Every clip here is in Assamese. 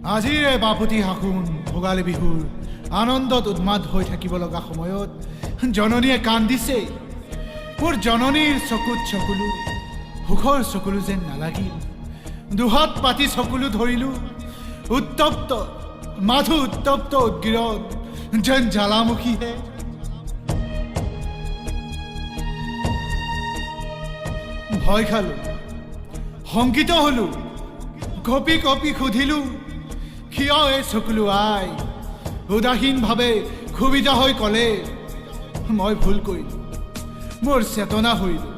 আজিৰ এই বাপুতি সাখোন ভোগালী বিহুৰ আনন্দত উন্মাদ হৈ থাকিব লগা সময়ত জননীয়ে কান্দিছে। মোৰ জননীৰ চকুত চকুলো, সুখৰ চকুলো যেন নালাগিল। দুহাত পাতি চকুলো ধৰিলো, উত্তপ্ত মাথো উত্তপ্ত উদ্গিৰণ যেন জ্বালামুখীহে। ভয় খালো, শংকিত হলো, কঁপি কঁপি সুধিলো, কিয় এই চকুলো আই? উদাসীনভাৱে ক্ষোভিত হৈ ক'লে, মই ভুল কৰিলো, মোৰ চেতনা হৰিলো।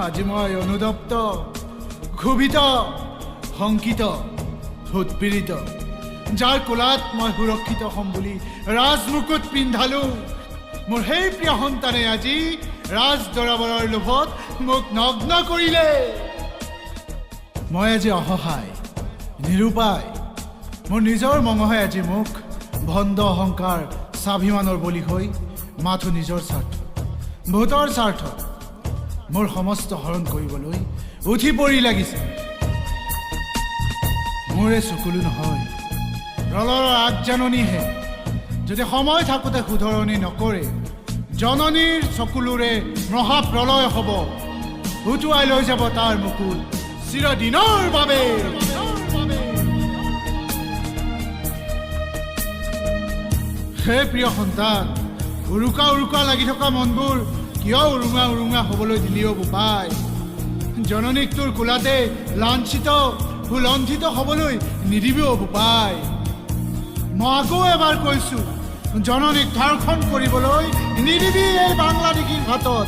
আজি মই অনুতপ্ত, ক্ষোভিত, শংকিত, উৎপীড়িত। যাৰ কোলাত মই সুৰক্ষিত হ'ম বুলি ৰাজমুকুট পিন্ধালো, মোৰ সেই প্ৰিয় সন্তানে আজি ৰাজ দৰবাৰৰ লোভত মোক নগ্ন কৰিলে। মই আজি অসহায়, নিৰুপায়। মোৰ নিজৰ মঙহে আজি মোক ভণ্ড অহংকাৰ স্বাভিমানৰ বলি হৈ মাথো নিজৰ স্বাৰ্থ, ভোটৰ স্বাৰ্থ মোৰ সমস্ত হৰণ কৰিবলৈ উঠি পৰি লাগিছে। মোৰে চকুলো নহয়, ৰলৰ আগজাননীহে। যদি সময় থাকোঁতে শুধৰণি নকৰে, জননীৰ চকুলোৰে মহাপ্ৰলয় হ'ব, উটুৱাই লৈ যাব তাৰ মুকুল চিৰদিনৰ বাবে। হে প্ৰিয় সন্তান, উৰুকা উৰুকা লাগি থকা মনবোৰ কিয় উৰুঙা উৰুঙা হ'বলৈ দিলিও বোপাই? জননীক তোৰ কোলাতে লাঞ্ছিত সুলণ্ঠিত হ'বলৈ নিদিবিও বোপাই। মই আকৌ এবাৰ কৈছো, জননীক ধৰ্ষণ কৰিবলৈ নিদিবি এই বাংলাদেশীৰ হাতত।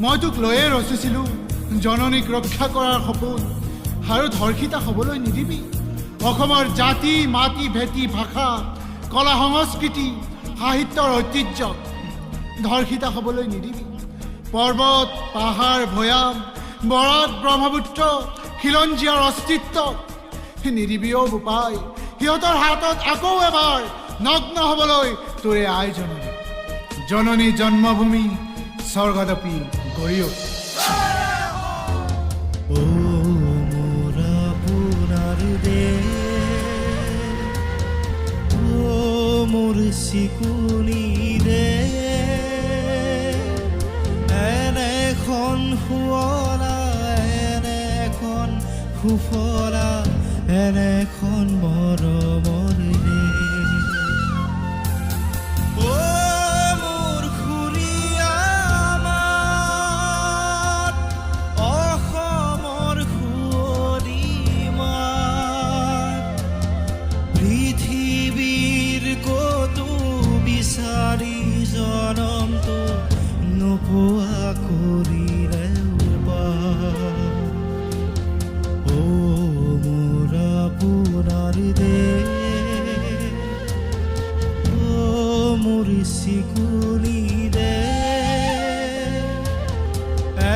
মই তোক লৈয়ে ৰচিছিলো জননীক ৰক্ষা কৰাৰ সপোন, আৰু ধৰ্ষিতা হ'বলৈ নিদিবি। অসমৰ জাতি মাটি ভেটি ভাষা কলা সংস্কৃতি সাহিত্যৰ ঐতিহ্য ধৰ্ষিতা হ'বলৈ নিদিবি। পৰ্বত পাহাৰ ভৈয়াম বৰাক ব্ৰহ্মপুত্ৰ খিলঞ্জীয়াৰ অস্তিত্ব নিদিবিও বোপাই। সিহঁতৰ হাতত আকৌ এবাৰ নগ্ন হ'বলৈ তোৰে আই জননী। জননী জন্মভূমি স্বৰ্গদপি গৰিয়সী। মোৰ চিকুনি দে এনেখন শুৱলা, এনেখন সুফলা, এনেখন মৰমৰ দে। মোৰ খুৰীয়া মাত, অসমৰ সুৱলি মাত, পৃথিৱীৰ ক'তো বিচাৰি জনমটো নোপোৱা কৰিলে মোৰ আপোনাৰ দেশ, মোৰ চিকুনি দেশ,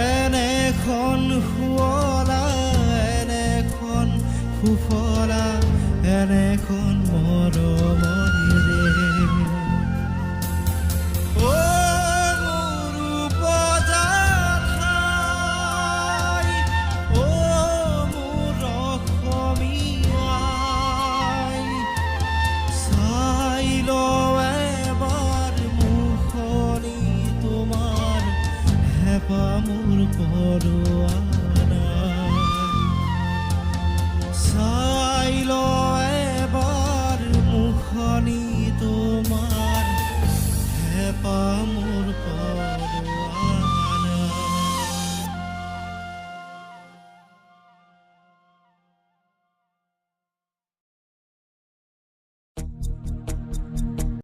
এনেখন শুৱলা, এনেখন সুফলা, এনেখন মৰমৰ দেশ। মোৰ উপজা ঠাই, মোৰ অসমীয়াই, চাই লওঁ এবাৰ মুখনি তোমাৰ, হেঁপাহ মোৰ পৰুৱা।